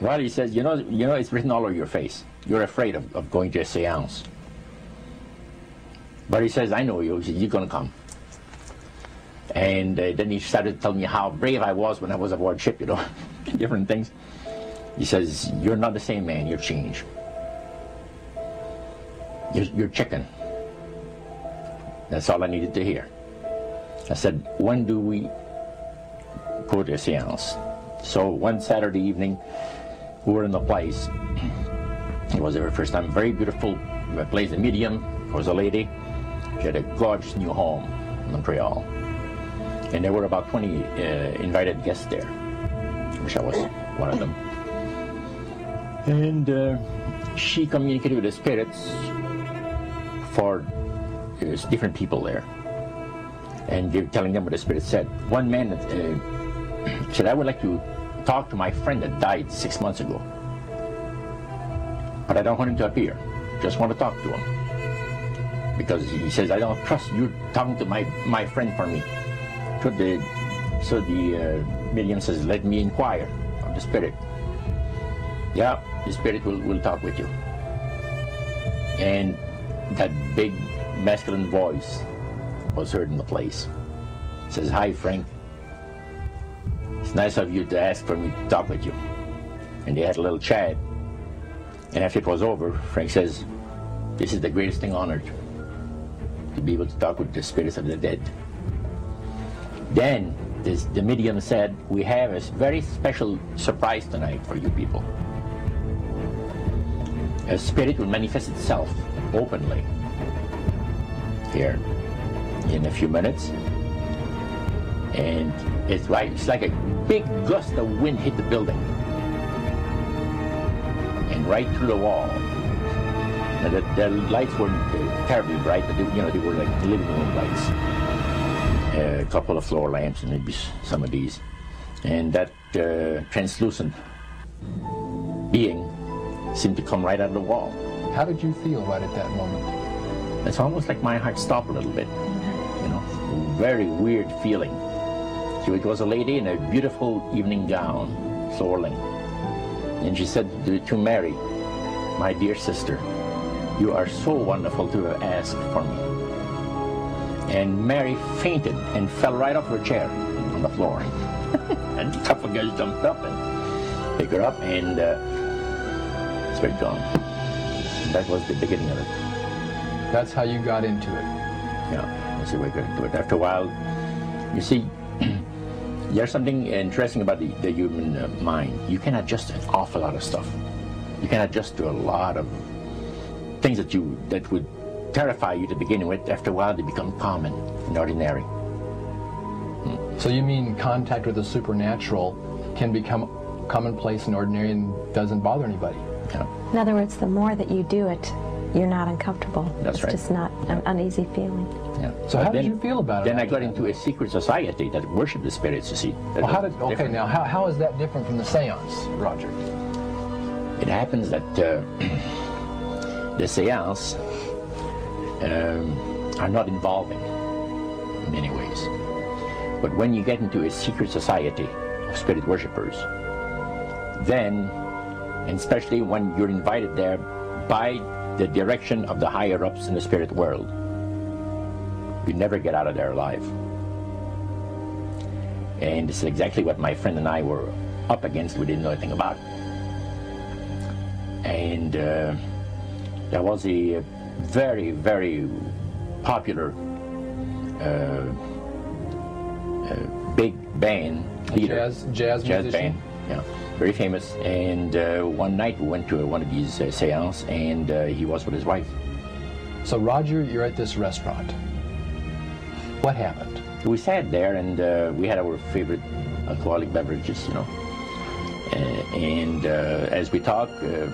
Well, he says, you know, it's written all over your face. You're afraid of going to a seance. But he says, I know you. He says, you're going to come. And then he started to tell me how brave I was when I was aboard ship, you know, different things. He says, you're not the same man, you're changed. You're chicken. That's all I needed to hear. I said, when do we go to a seance? So one Saturday evening, we were in the place. It was the first time. Very beautiful place. The medium was a lady. She had a gorgeous new home in Montreal. And there were about 20 invited guests there, which I was one of them. And she communicated with the spirits for different people there. And they were telling them what the spirit said. One man said, I would like to talk to my friend that died 6 months ago. But I don't want him to appear. Just want to talk to him. Because he says, I don't trust you talking to my friend for me. So the medium says, let me inquire of the spirit. Yeah, the spirit will talk with you. And that big masculine voice was heard in the place. It says, hi, Frank. It's nice of you to ask for me to talk with you. And they had a little chat. And after it was over, Frank says, this is the greatest thing on earth, to be able to talk with the spirits of the dead. Then the medium said, we have a very special surprise tonight for you people. A spirit will manifest itself openly here in a few minutes. And it's like a big gust of wind hit the building. And right through the wall. Now the lights weren't terribly bright, but they were like living room lights. A couple of floor lamps and maybe some of these. And that translucent being seemed to come right out of the wall. How did you feel right at that moment? It's almost like my heart stopped a little bit. You know, very weird feeling. So it was a lady in a beautiful evening gown, swirling. And she said to Mary, my dear sister, you are so wonderful to have asked for me. And Mary fainted and fell right off her chair on the floor. And a couple of guys jumped up and picked her up, and spirit gone. And that was the beginning of it. That's how you got into it. Yeah, that's the way I got into it. After a while, you see, there's something interesting about the human mind. You can adjust an awful lot of stuff. You can adjust to a lot of things that would terrify you to begin with. After a while, they become common and ordinary. So you mean contact with the supernatural can become commonplace and ordinary and doesn't bother anybody? Yeah. In other words, the more that you do it, you're not uncomfortable. That's right. It's just not an uneasy feeling. Yeah. So how did you feel about it? Then I got into a secret society that worshiped the spirits, you see. Well, how is that different from the seance, Roger? It happens that the seance are not involving in many ways. But when you get into a secret society of spirit worshippers, then, and especially when you're invited there by the direction of the higher-ups in the spirit world, you never get out of there alive. And this is exactly what my friend and I were up against. We didn't know anything about. And there was a very, very popular big band leader. Jazz musician? Band, yeah, very famous. And one night we went to one of these seances, and he was with his wife. So Roger, you're at this restaurant. What happened? We sat there, and we had our favorite alcoholic beverages, you know. And as we talked, the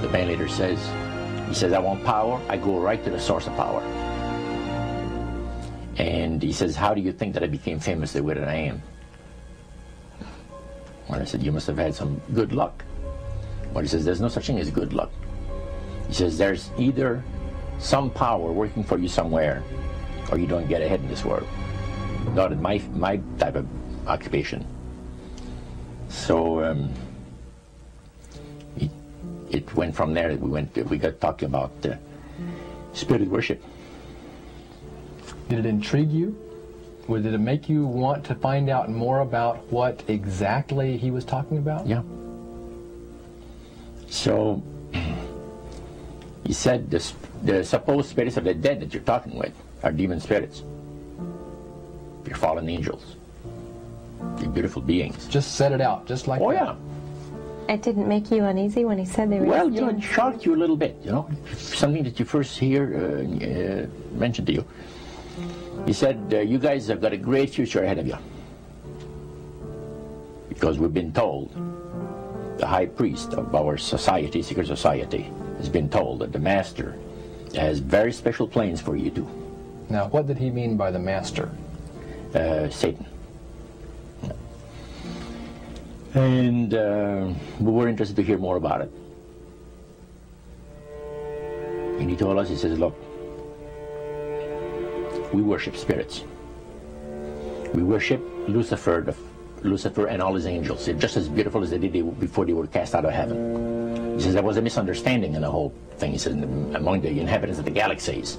band leader says, I want power. I go right to the source of power. And he says, how do you think that I became famous the way that I am? Well, I said, you must have had some good luck. Well, he says, there's no such thing as good luck. He says, there's either some power working for you somewhere, or you don't get ahead in this world. Not in my type of occupation. So it went from there. We got talking about spirit worship. Did it intrigue you? Or did it make you want to find out more about what exactly he was talking about? Yeah. So he said the supposed spirits of the dead that you're talking with are demon spirits. They're fallen angels. They're beautiful beings. Just set it out, just like that. Oh, yeah. It didn't make you uneasy when he said they were Well, demon it shocked you a little bit, something that you first hear mentioned to you. He said, you guys have got a great future ahead of you. Because we've been told, the high priest of our society, secret society, has been told that the master has very special plans for you too. Now, what did he mean by the master? Satan. And we were interested to hear more about it. And he told us, he says, look, we worship spirits. We worship Lucifer and all his angels. They're just as beautiful as they did before they were cast out of heaven. He says there was a misunderstanding in the whole thing. He says among the inhabitants of the galaxies.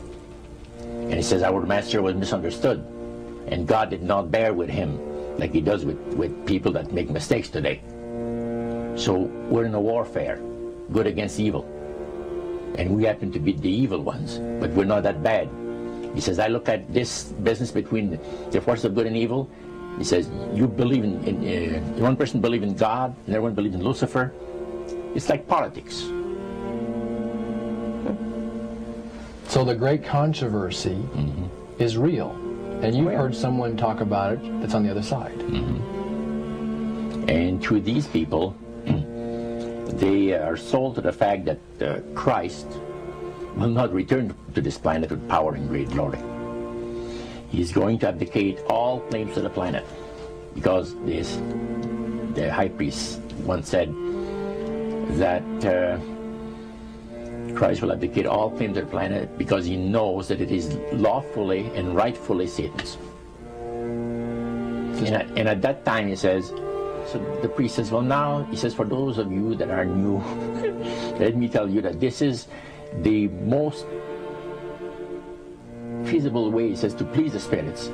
And he says our master was misunderstood. And God did not bear with him like he does with people that make mistakes today. So we're in a warfare, good against evil. And we happen to be the evil ones, but we're not that bad. He says, I look at this business between the forces of good and evil. He says, you believe in one person believes in God, and everyone believes in Lucifer. It's like politics. So the great controversy is real. And you've heard someone talk about it that's on the other side. And to these people, they are sold to the fact that Christ will not return to this planet with power and great glory. He's going to abdicate all claims to the planet, because the high priest once said that Christ will abdicate all claims to the planet because he knows that it is lawfully and rightfully Satan's. And at that time, he says, so the priest says, well, now, he says, for those of you that are new, let me tell you that this is the most feasible way, he says, to please the spirits.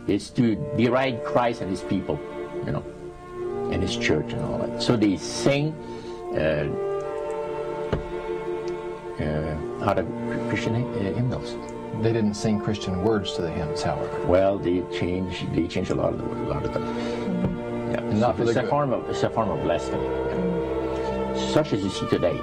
It's to deride Christ and his people, and his church and all that. So they sing out of Christian hymnals. They didn't sing Christian words to the hymns, however. Well, they changed a lot of them. Yeah. And not for the good. It's a form of blasphemy. Yeah. Such as you see today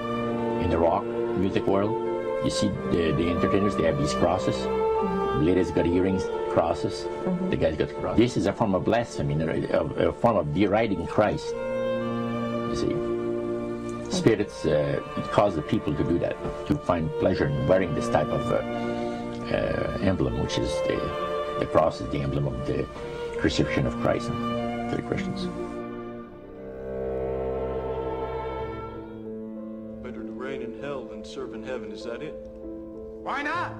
in the rock music world. You see the entertainers, they have these crosses. The ladies got earrings, crosses. The guys got crosses. This is a form of blasphemy, a form of deriding Christ. You see. Spirits cause the people to do that, to find pleasure in wearing this type of emblem, which is the cross is the emblem of the crucifixion of Christ for the Christians. Better to reign in hell than serve in heaven, is that it? Why not?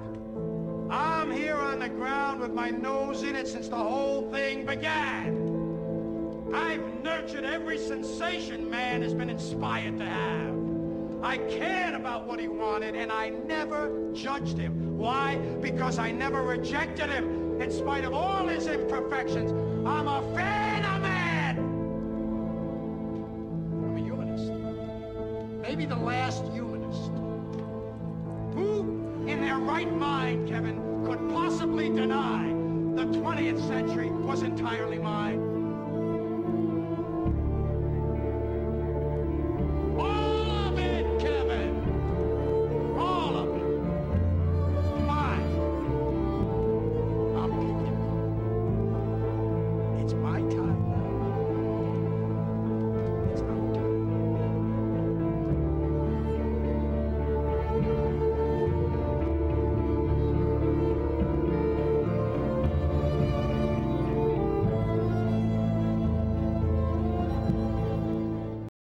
I'm here on the ground with my nose in it since the whole thing began. I've nurtured every sensation man has been inspired to have. I cared about what he wanted, and I never judged him. Why? Because I never rejected him. In spite of all his imperfections, I'm a fan of man. I'm a humanist. Maybe the last humanist. Who, in their right mind, Kevin, could possibly deny the 20th century was entirely mine?